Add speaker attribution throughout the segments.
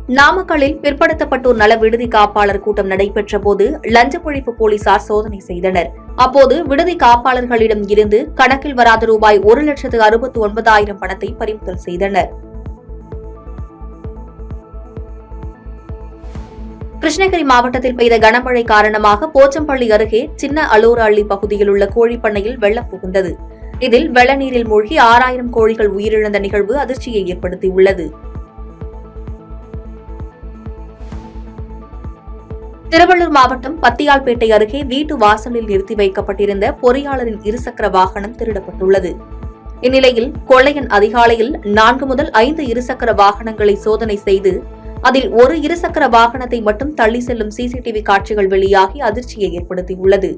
Speaker 1: நாமக்கல்லில் பிற்படுத்தப்பட்டோர் நல விடுதி காப்பாளர் கூட்டம் நடைபெற்ற போது லஞ்ச ஒழிப்பு போலீசார் சோதனை செய்தனர். அப்போது விடுதி காப்பாளர்களிடம் இருந்து கணக்கில் வராத ரூபாய் 1,69,000 பணத்தை பறிமுதல் செய்தனர். கிருஷ்ணகிரி மாவட்டத்தில் பெய்த கனமழை காரணமாக போச்சம்பள்ளி அருகே சின்ன அலோரஅள்ளி பகுதியில் உள்ள கோழிப்பண்ணையில் வெள்ளம் புகுந்தது. இதில் வெள்ள நீரில் மூழ்கி 6,000 கோழிகள் உயிரிழந்த நிகழ்வு அதிர்ச்சியை ஏற்படுத்தியுள்ளது. திருவள்ளூர் மாவட்டம் பத்தியால்பேட்டை அருகே வீட்டு வாசலில் நிறுத்தி வைக்கப்பட்டிருந்த பொறியாளரின் இருசக்கர வாகனம் திருடப்பட்டுள்ளது. இந்நிலையில் கொள்ளையன் அதிகாலையில் 4 முதல் 5 இருசக்கர வாகனங்களை சோதனை செய்து அதில் ஒரு இருசக்கர வாகனத்தை மட்டும் தள்ளி செல்லும் சிசிடிவி காட்சிகள் வெளியாகி அதிர்ச்சியை ஏற்படுத்தியுள்ளது.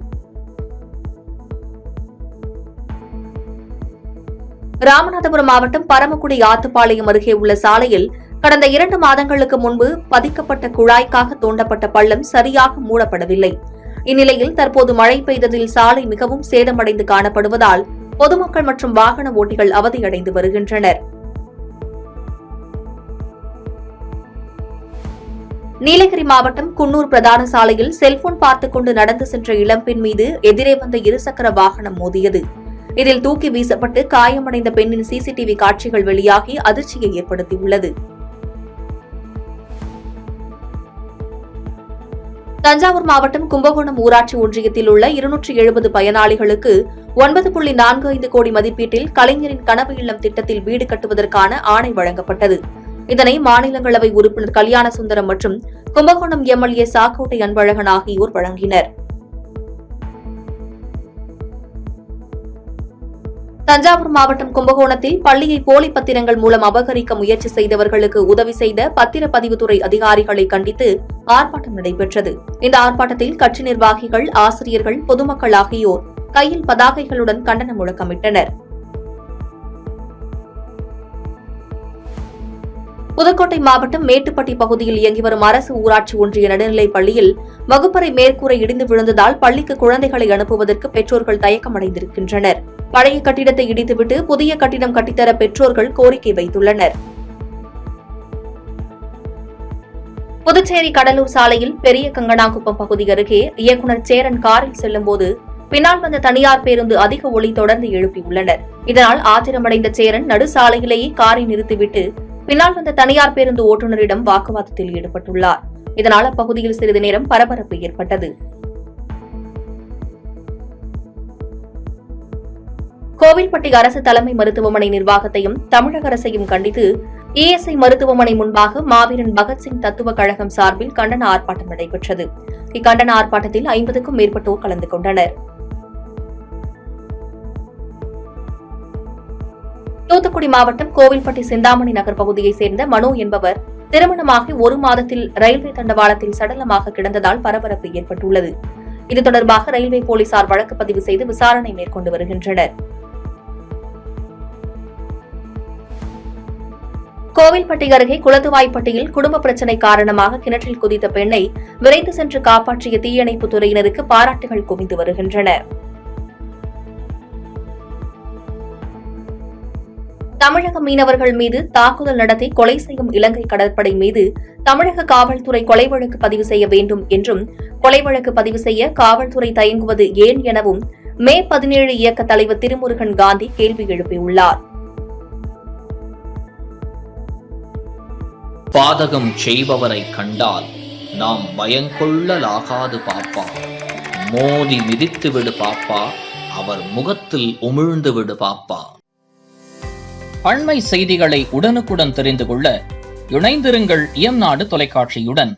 Speaker 1: ராமநாதபுரம் மாவட்டம் பரமக்குடி ஆத்துப்பாளையம் அருகே உள்ள சாலையில் கடந்த 2 மாதங்களுக்கு முன்பு பதிக்கப்பட்ட குழாய்க்காக தோண்டப்பட்ட பள்ளம் சரியாக மூடப்படவில்லை. இந்நிலையில் தற்போது மழை பெய்ததில் சாலை மிகவும் சேதமடைந்து காணப்படுவதால் பொதுமக்கள் மற்றும் வாகன ஓட்டிகள் அவதியடைந்து வருகின்றனர். நீலகிரி மாவட்டம் குன்னூர் பிரதான சாலையில் செல்போன் பார்த்துக் கொண்டு நடந்து சென்ற இளம்பெண் மீது எதிரே வந்த இருசக்கர வாகனம் மோதியது. இதில் தூக்கி வீசப்பட்டு காயமடைந்த பெண்ணின் சிசிடிவி காட்சிகள் வெளியாகி அதிர்ச்சியை ஏற்படுத்தியுள்ளது. தஞ்சாவூர் மாவட்டம் கும்பகோணம் ஊராட்சி ஒன்றியத்தில் உள்ள 270 பயனாளிகளுக்கு 9.45 கோடி மதிப்பீட்டில் கலைஞரின் கனவு இல்லம் திட்டத்தில் வீடு கட்டுவதற்கான ஆணை வழங்கப்பட்டது. இதனை மாநிலங்களவை உறுப்பினர் கல்யாண சுந்தரம் மற்றும் கும்பகோணம் எம்எல்ஏ சாக்கோட்டை அன்பழகன் ஆகியோர் வழங்கினர். தஞ்சாவூர் மாவட்டம் கும்பகோணத்தில் பள்ளியை போலி பத்திரங்கள் மூலம் அபகரிக்க முயற்சி செய்தவர்களுக்கு உதவி செய்த பத்திரப்பதிவுத்துறை அதிகாரிகளை கண்டித்து ஆர்ப்பாட்டம் நடைபெற்றது. இந்த ஆர்ப்பாட்டத்தில் கட்சி நிர்வாகிகள், ஆசிரியர்கள், பொதுமக்கள் ஆகியோர் கையில் பதாகைகளுடன் கண்டன முழக்கமிட்டனர். புதுக்கோட்டை மாவட்டம் மேட்டுப்பட்டி பகுதியில் இயங்கி வரும் அரசு ஊராட்சி ஒன்றிய நடுநிலைப் பள்ளியில் வகுப்பறை மேற்கூரை இடிந்து விழுந்ததால் பள்ளிக்கு குழந்தைகளை அனுப்புவதற்கு பெற்றோர்கள் தயக்கமடைந்திருக்கின்றனர். பழைய கட்டிடத்தை இடித்துவிட்டு புதிய கட்டிடம் கட்டித்தர பெற்றோர்கள் கோரிக்கை வைத்துள்ளனர். புதுச்சேரி கடலூர் சாலையில் பெரிய கங்கனாங்குப்பம் பகுதி அருகே இயக்குநர் சேரன் காரில் செல்லும்போது பின்னால் வந்த தனியார் பேருந்து அதிக ஒலி தொடர்ந்து எழுப்பியுள்ளனர். இதனால் ஆத்திரமடைந்த சேரன் நடு சாலையிலேயே காரை நிறுத்திவிட்டு பின்னால் வந்த தனியார் பேருந்து ஓட்டுநரிடம் வாக்குவாதத்தில் ஈடுபட்டுள்ளார். இதனால் அப்பகுதியில் சிறிது நேரம் பரபரப்பு ஏற்பட்டது. கோவில்பட்டி அரசு தலைமை மருத்துவமனை நிர்வாகத்தையும் தமிழக அரசையும் கண்டித்து இஎஸ்ஐ மருத்துவமனை முன்பாக மாவீரன் பகத்சிங் தத்துவ கழகம் சார்பில் கண்டன ஆர்ப்பாட்டம் நடைபெற்றது. இக்கண்டன ஆர்ப்பாட்டத்தில் 50க்கும் மேற்பட்டோர் கலந்து கொண்டனர். தூத்துக்குடி மாவட்டம் கோவில்பட்டி சிந்தாமணி நகர் பகுதியைச் சேர்ந்த மனோ என்பவர் திருமணமாகி 1 மாதத்தில் ரயில்வே தண்டவாளத்தில் சடலமாக கிடந்ததால் பரபரப்பு ஏற்பட்டுள்ளது. இது தொடர்பாக ரயில்வே போலீசார் வழக்கு பதிவு செய்து விசாரணை மேற்கொண்டு வருகின்றனர். கோவில்பட்டி அருகே குளத்துவாய்ப்பட்டியில் குடும்ப பிரச்சினை காரணமாக கிணற்றில் குதித்த பெண்ணை விரைந்து சென்று காப்பாற்றிய தீயணைப்புத் துறையினருக்கு பாராட்டுகள் குவிந்து வருகின்றன. தமிழக மீனவர்கள் மீது தாக்குதல் நடத்தி கொலை செய்யும் இலங்கை கடற்படை மீது தமிழக காவல்துறை கொலை வழக்கு பதிவு செய்ய வேண்டும் என்றும், கொலை வழக்கு பதிவு செய்ய காவல்துறை தயங்குவது ஏன் எனவும் மே 17 இயக்க தலைவர் திருமுருகன் காந்தி கேள்வி எழுப்பியுள்ளார்.
Speaker 2: பாதகம் செய்பவரை கண்டால் நாம் பயங்கொள்ளலாகாது பாப்பா, மோதி மிதித்து விடு பாப்பா, அவர் முகத்தில் உமிழ்ந்து விடு பாப்பா. அண்மை செய்திகளை உடனுக்குடன் தெரிந்து கொள்ள இணைந்திருங்கள் இயம்நாடு தொலைக்காட்சியுடன்.